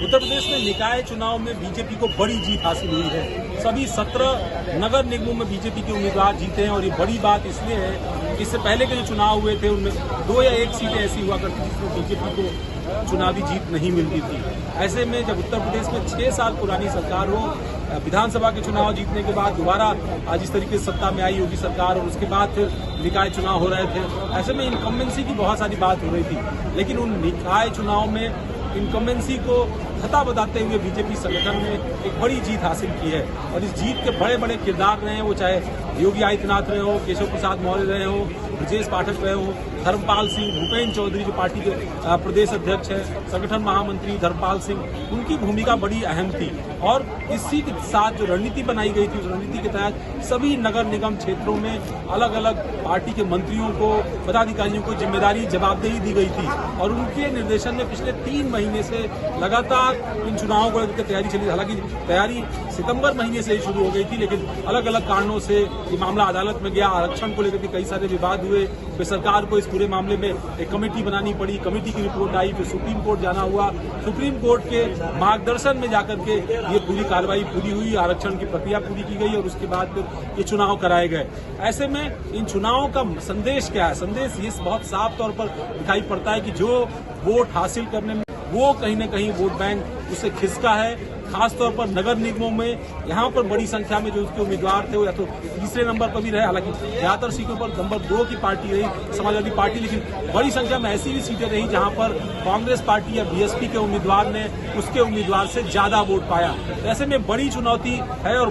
उत्तर प्रदेश में निकाय चुनाव में बीजेपी को बड़ी जीत हासिल हुई है। सभी 17 नगर निगमों में बीजेपी के उम्मीदवार जीते हैं और ये बड़ी बात इसलिए है कि इससे पहले के जो चुनाव हुए थे उनमें 2 या 1 सीटें ऐसी हुआ करती जिसमें बीजेपी को चुनावी जीत नहीं मिलती थी। ऐसे में जब उत्तर प्रदेश में 6 साल पुरानी सरकार हो, विधानसभा के चुनाव जीतने के बाद दोबारा जिस तरीके से सत्ता में आई योगी सरकार और उसके बाद फिर निकाय चुनाव हो रहे थे, ऐसे में इनकम्बेंसी की बहुत सारी बात हो रही थी। लेकिन उन निकाय चुनाव में इनकम्बेंसी को खता बताते हुए बीजेपी संगठन ने एक बड़ी जीत हासिल की है और इस जीत के बड़े बड़े किरदार रहे हैं, वो चाहे योगी आदित्यनाथ रहे हो, केशव प्रसाद मौर्य रहे हो, ब्रजेश पाठक रहे हो, धर्मपाल सिंह, भूपेन्द्र चौधरी जो पार्टी के प्रदेश अध्यक्ष है, संगठन महामंत्री धर्मपाल सिंह, उनकी भूमिका बड़ी अहम थी। और इसी के साथ जो रणनीति बनाई गई थी उस रणनीति के तहत सभी नगर निगम क्षेत्रों में अलग अलग पार्टी के मंत्रियों को, पदाधिकारियों को जिम्मेदारी, जवाबदेही दी गई थी और उनके निर्देशन में पिछले 3 महीने से लगातार इन चुनावों को लेकर तैयारी चली। हालांकि तैयारी सितंबर महीने से ही शुरू हो गई थी, लेकिन अलग अलग कारणों से ये मामला अदालत में गया। आरक्षण को लेकर भी कई सारे विवाद हुए, फिर सरकार को इस पूरे मामले में एक कमेटी बनानी पड़ी, कमेटी की रिपोर्ट आई, फिर सुप्रीम कोर्ट जाना हुआ, सुप्रीम कोर्ट के मार्गदर्शन में जाकर के ये पूरी कार्रवाई पूरी हुई, आरक्षण की प्रक्रिया पूरी की गई और उसके बाद फिर ये चुनाव कराए गए। ऐसे में इन चुनावों का संदेश क्या है? संदेश ये बहुत साफ तौर पर दिखाई पड़ता है कि जो वोट हासिल करने में वो कहीं न कहीं वोट बैंक उससे खिसका है। खासतौर पर नगर निगमों में यहाँ पर बड़ी संख्या में जो उसके उम्मीदवार थे वो या तो तीसरे नंबर पर भी रहे, हालांकि ज्यादातर सीटों पर नंबर 2 की पार्टी रही समाजवादी पार्टी, लेकिन बड़ी संख्या में ऐसी भी सीटें रही जहाँ पर कांग्रेस पार्टी या बीएसपी के उम्मीदवार ने उसके उम्मीदवार से ज्यादा वोट पाया। ऐसे में बड़ी चुनौती है और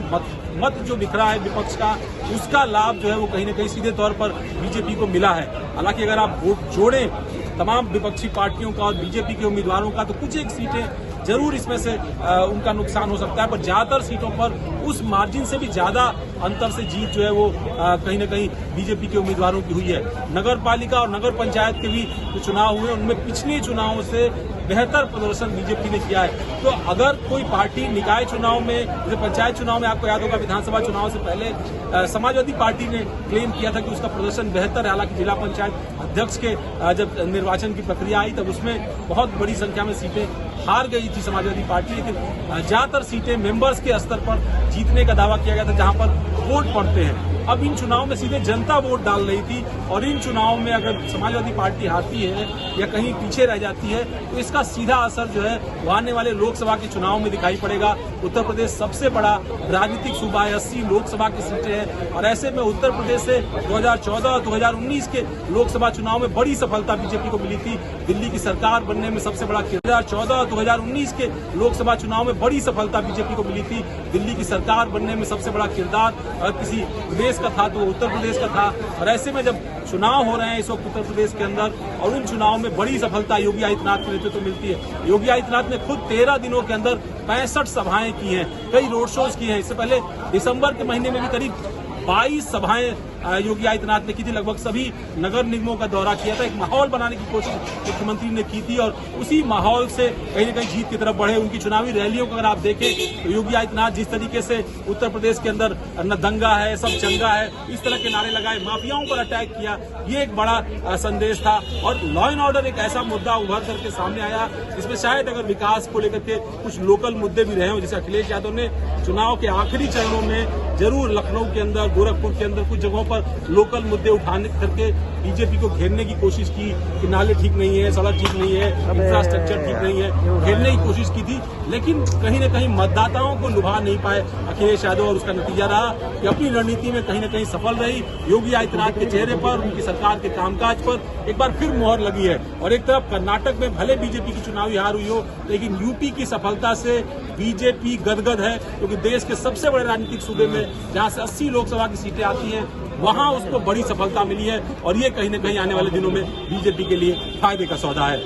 मत जो बिखरा है विपक्ष का, उसका लाभ जो है वो कहीं न कहीं सीधे तौर पर बीजेपी को मिला है। हालांकि अगर आप वोट जोड़ें तमाम विपक्षी पार्टियों का और बीजेपी के उम्मीदवारों का तो कुछ एक सीटें जरूर इसमें से उनका नुकसान हो सकता है, पर ज्यादातर सीटों पर उस मार्जिन से भी ज्यादा अंतर से जीत जो है वो कहीं न कहीं बीजेपी के उम्मीदवारों की हुई है। नगर पालिका और नगर पंचायत के भी जो चुनाव हुए उनमें पिछले चुनावों से बेहतर प्रदर्शन बीजेपी ने किया है। तो अगर कोई पार्टी निकाय चुनाव में, जैसे पंचायत चुनाव में आपको याद होगा विधानसभा चुनाव से पहले समाजवादी पार्टी ने क्लेम किया था कि उसका प्रदर्शन बेहतर है, हालांकि जिला पंचायत अध्यक्ष के जब निर्वाचन की प्रक्रिया आई तब उसमें बहुत बड़ी संख्या में सीटें हार गई थी समाजवादी पार्टी, लेकिन ज्यादातर सीटें मेंबर्स के स्तर पर जीतने का दावा किया गया था जहां पर वोट पड़ते हैं। अब इन चुनाव में सीधे जनता वोट डाल रही थी और इन चुनाव में अगर समाजवादी पार्टी हारती है या कहीं पीछे रह जाती है तो इसका सीधा असर जो है वो आने वाले लोकसभा के चुनाव में दिखाई पड़ेगा। उत्तर प्रदेश सबसे बड़ा राजनीतिक सूबा है, 80 लोकसभा की सीटें हैं और ऐसे में उत्तर प्रदेश से 2014 और 2019 के लोकसभा चुनाव में बड़ी सफलता बीजेपी को मिली थी। दिल्ली की सरकार बनने में सबसे बड़ा 2014 और 2019 के लोकसभा चुनाव में बड़ी सफलता बीजेपी को मिली थी। दिल्ली की सरकार बनने में सबसे बड़ा किरदार अगर किसी देश का था तो उत्तर प्रदेश का था। और ऐसे में जब चुनाव हो रहे हैं इस वक्त उत्तर प्रदेश के अंदर और उन चुनाव में बड़ी सफलता योगी आदित्यनाथ के नेतृत्व मिलती है। योगी आदित्यनाथ ने खुद 13 दिनों के अंदर 65 सभाएं की हैं, कई रोड शोज की हैं। इससे पहले दिसंबर के महीने में भी करीब 22 सभाएं योगी आदित्यनाथ ने की थी, लगभग सभी नगर निगमों का दौरा किया था। एक माहौल बनाने की कोशिश मुख्यमंत्री ने की थी और उसी माहौल से कहीं न कहीं जीत की तरफ बढ़े। उनकी चुनावी रैलियों को अगर आप देखें तो योगी आदित्यनाथ जिस तरीके से उत्तर प्रदेश के अंदर न दंगा है सब चंगा है इस तरह के नारे लगाए, माफियाओं पर अटैक किया, ये एक बड़ा संदेश था। और लॉ एंड ऑर्डर एक ऐसा मुद्दा उभर करके सामने आया जिसमें शायद अगर विकास को लेकर के कुछ लोकल मुद्दे भी रहे हों, जैसे अखिलेश यादव ने चुनाव के आखिरी चरणों में जरूर लखनऊ के अंदर, गोरखपुर के अंदर कुछ जगहों पर लोकल मुद्दे उठाने करके बीजेपी को घेरने की कोशिश की कि नाले ठीक नहीं है, सड़क ठीक नहीं है, इंफ्रास्ट्रक्चर ठीक नहीं है, घेरने की कोशिश की थी। लेकिन कहीं न कहीं मतदाताओं को लुभा नहीं पाए अखिलेश यादव और उसका नतीजा रहा कि अपनी रणनीति में कहीं न कहीं सफल रही। योगी आदित्यनाथ के चेहरे पर, उनकी सरकार के कामकाज पर एक बार फिर मोहर लगी है। और एक तरफ कर्नाटक में भले बीजेपी की चुनावी हार हुई हो, लेकिन यूपी की सफलता से बीजेपी गदगद है, क्योंकि देश के सबसे बड़े राजनीतिक सूबे में जहां से 80 लोकसभा की सीटें आती हैं वहां उसको बड़ी सफलता मिली है और ये कहीं न कहीं आने वाले दिनों में बीजेपी के लिए फायदे का सौदा है।